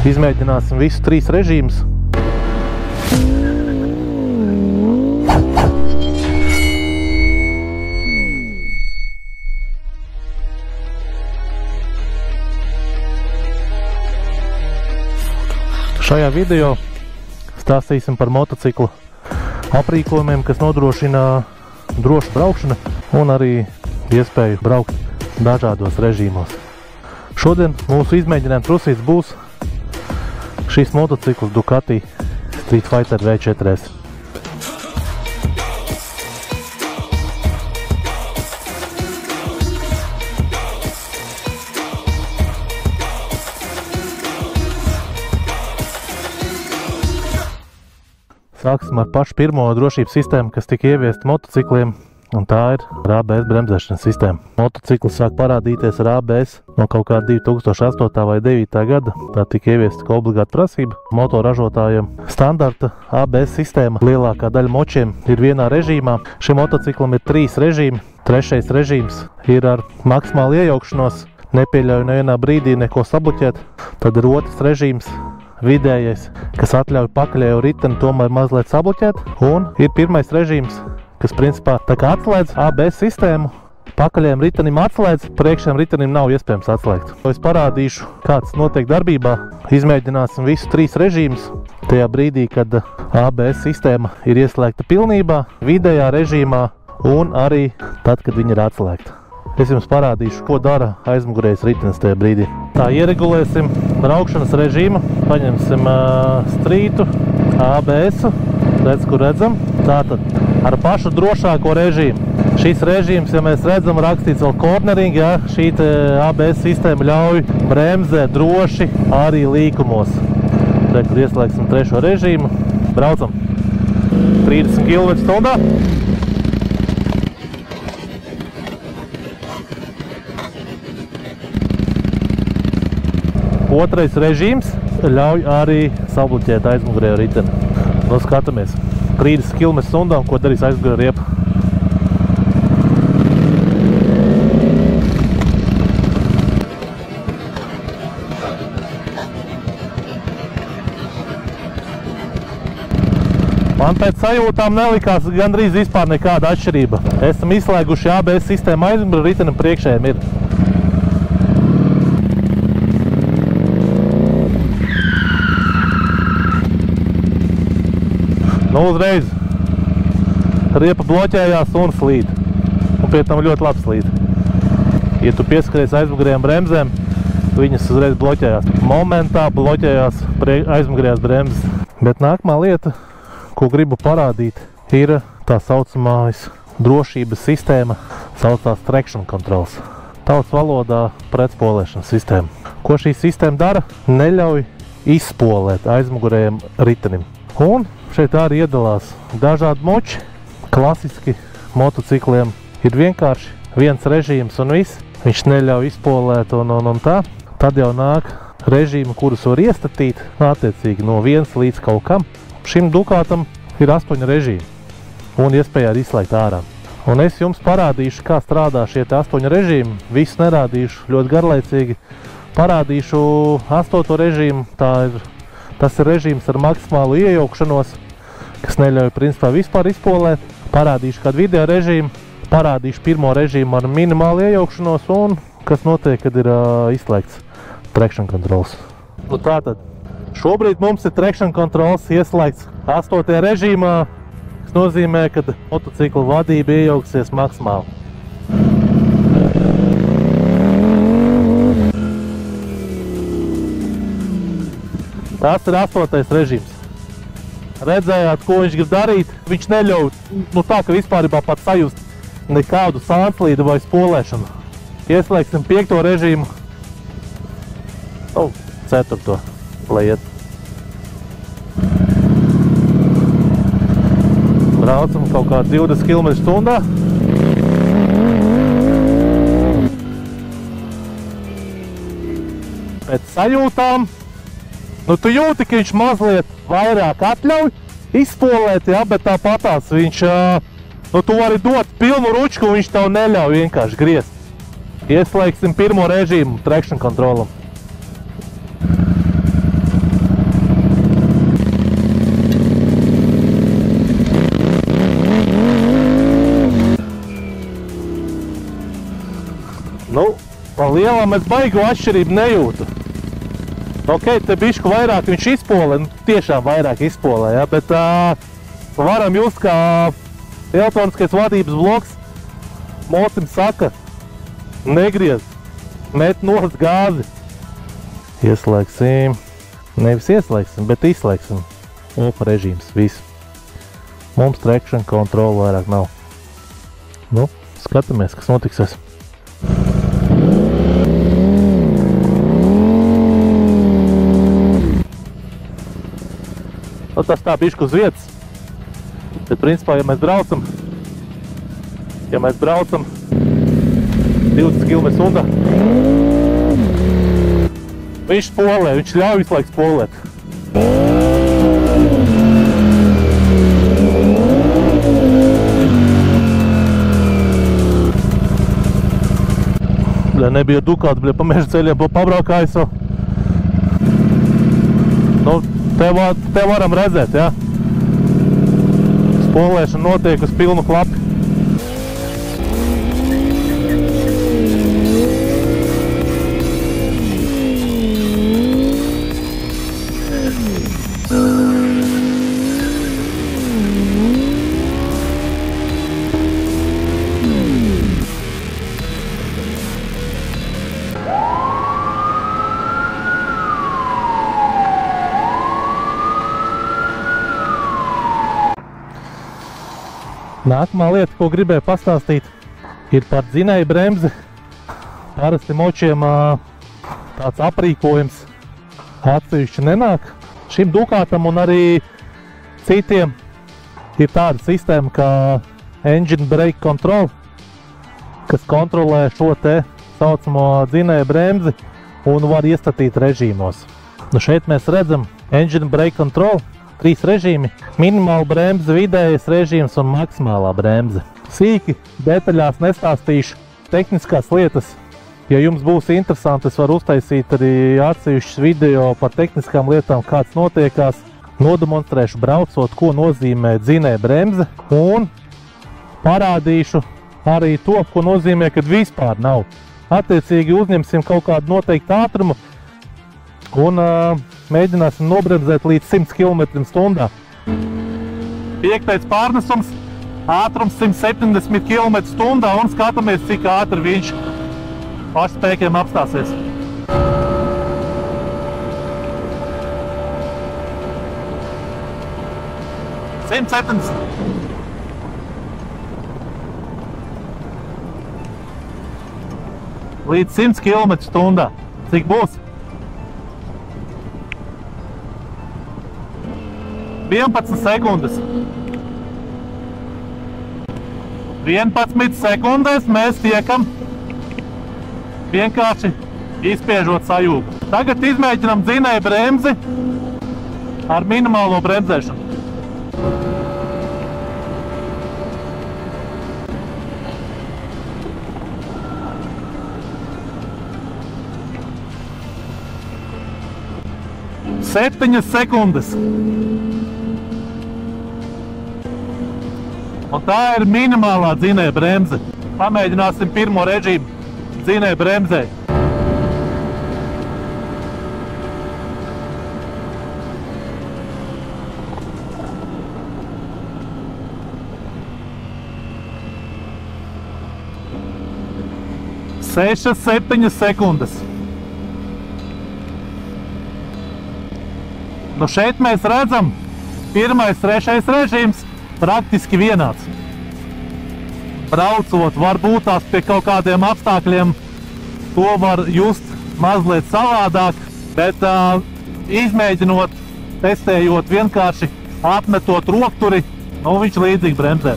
Izmēģināsim visus 3 režīmus. Šajā video stāstīsim par motociklu aprīkojumiem, kas nodrošina drošu braukšanu un arī iespēju braukt dažādos režīmos. Šodien mūsu izmēģinājuma trusīts būs šīs motocikls Ducati Street Fighter V4S. Sāksim ar pašu pirmo drošības sistēmu, kas tika ieviesta motocikliem, un tā ir ABS bremzēšanas sistēma. Motocikls sāk parādīties ar ABS no kaut kā 2008. vai 2009. gada. Tā tika ieviesta kā obligāta prasība motoražotājiem. Standarta ABS sistēma lielākā daļa močiem ir vienā režīmā. Šim motociklam ir 3 režīmi. Trešais režīms ir ar maksimālu iejaukšanos, nepieļauj nevienā brīdī neko sabloķēt. Tad ir otrs režīms, vidējais, kas atļauj pakaļējo riteni tomēr mazliet sabloķēt, un ir pirmais režīms, kas principā tā kā atslēdz ABS sistēmu, pakaļējiem ritenim atslēdz, priekšējiem ritenim nav iespējams atslēgt. Es parādīšu, kāds notiek darbībā, izmēģināsim visus 3 režīmus, tajā brīdī, kad ABS sistēma ir ieslēgta pilnībā, vidējā režīmā un arī tad, kad viņa ir atslēgta. Es jums parādīšu, ko dara aizmugurējais ritenis tajā brīdī. Tā, ieregulēsim braukšanas režīmu, paņemsim strītu, ABS-u, redz, kur redzam. Tātad ar pašu drošāko režīmu. Šis režīms, ja mēs redzam, rakstīts vēl cornering, ja, šī ABS sistēma ļauj bremzēt droši arī līkumos. Te, kur ieslēgsim trešo režīmu, braucam 30 km/h. Otrais režīms ļauj arī sabloķēt aizmugurējo riteni. Nu, skatāmies. 30 km/h, ko darīs aizmugurējā riepa. Man pēc sajūtām nelikās gandrīz vispār nekāda atšķirība. Esam izslēguši ABS sistēmu aizmugurējā ritenim, priekšējiem ir. Nu, uzreiz riepa bloķējās un slīd. Un pie tam ļoti labi slīd. Ja tu pieskaries aizmugurējām bremzēm, viņas uzreiz bloķējās. Momentā bloķējās aizmugurējās bremzes. Bet nākamā lieta, ko gribu parādīt, ir tā saucamais drošības sistēma, saucās traction controls. Tautas valodā pretspolēšanas sistēma. Ko šī sistēma dara? Neļauj izspolēt aizmugurējiem ritenim. Un šeit arī iedalās dažādi moči. Klasiski motocikliem ir vienkārši viens režīms un viss. Viņš neļauj izpolēt un tā. Tad jau nāk režīmi, kurus var iestatīt, attiecīgi no 1 līdz kaut kam. Šim Ducatam ir 8 režīmi un iespēja arī izslēgt ārā. Un es jums parādīšu, kā strādā šie 8 režīmi. Visu nerādīšu ļoti garlaicīgi. Parādīšu 8. režīmu. Tas ir režīms ar maksimālu iejaukšanos, kas neļauj principā vispār izpolēt. Parādīšu kādu video režīmu, parādīšu pirmo režīmu ar minimālu iejaukšanos un kas notiek, kad ir izslēgts traction controls. Nu tātad, šobrīd mums ir traction controls ieslēgts 8. režīmā, kas nozīmē, ka motocikla vadība iejauksies maksimāli. Tas ir 8. režīms. Redzējāt, ko viņš grib darīt? Viņš neļauj, tā, ka vispārībā pat sajust nekādu sānslīdu vai spolēšanu. Ieslēgsim 5. režīmu. 4. lai iet. Braucam kaut kā 20 km/h. Pēc sajūtām, tu jūti, ka viņš mazliet vairāk atļauj izspolēt, ja, bet tāpatās viņš, tu vari dot pilnu ručku, un viņš tev neļauj vienkārši griezt. Ieslēgsim pirmo režīmu traction controlam. Nu, pa lielām es baigu atšķirību nejūtu. Ok, te bišku vairāk viņš izpolē, nu, tiešām vairāk izpolē, ja, bet varam just, kā elektroniskais vadības bloks mocim saka, negriez, met nost gāzi. Ieslēgsim, nevis ieslēgsim, bet izslēgsim. Opa režīms, viss. Mums traction control vairāk nav. Nu, skatāmies, kas notiksies. Nu, tas tā bišķi uz vietas. Bet principā, ja mēs braucam 20 km/h, viņš spolē, viņš ļauj visu laiku spolēt. Nebija Ducati, pa meža ceļiem pabraukājis. Nu, te varam redzēt, ja? Spolēšana notiek uz pilnu klapi. Nākamā lieta, ko gribēju pastāstīt, ir par dzinēju bremzi. Parasti močiem tāds aprīkojums atsevišķi nenāk. Šim Ducatam un arī citiem ir tāda sistēma kā Engine Brake Control, kas kontrolē šo te saucamo dzinēju bremzi un var iestatīt režīmos. Nu šeit mēs redzam Engine Brake Control. 3 režīmi – minimāla bremze, vidējais režīms un maksimālā bremze. Sīki detaļās nestāstīšu tehniskās lietas. Ja jums būs interesanti, es varu uztaisīt arī atsevišķus video par tehniskām lietām, kāds notiekās. Nodemonstrēšu braucot, ko nozīmē dzinēja bremze un parādīšu arī to, ko nozīmē, kad vispār nav. Attiecīgi uzņemsim kaut kādu noteiktu ātrumu un mēģināsim nobremzēt līdz 100 km/h. 5. pārnesums, ātrums 170 km/h un skatāmies, cik ātri viņš pašspēkiem apstāsies. Līdz 100 km/h. Cik būs? 11 sekundes. 11 sekundēs mēs tiekam vienkārši izspiežot sajūgu. Tagad izmēģinām dzinēju bremzi ar minimālo bremzēšanu. Septiņas sekundes. Un tā ir minimālā dzinēja bremze. Pamēģināsim pirmo režīmu dzinēja bremzē. Sešas, 7 sekundes. Nu šeit mēs redzam, pirmais, trešais režīms praktiski vienāds. Braucot, varbūt tās pie kaut kādiem apstākļiem, to var just mazliet savādāk, bet izmēģinot, testējot vienkārši, atmetot rokturi, nu viņš līdzīgi bremzē.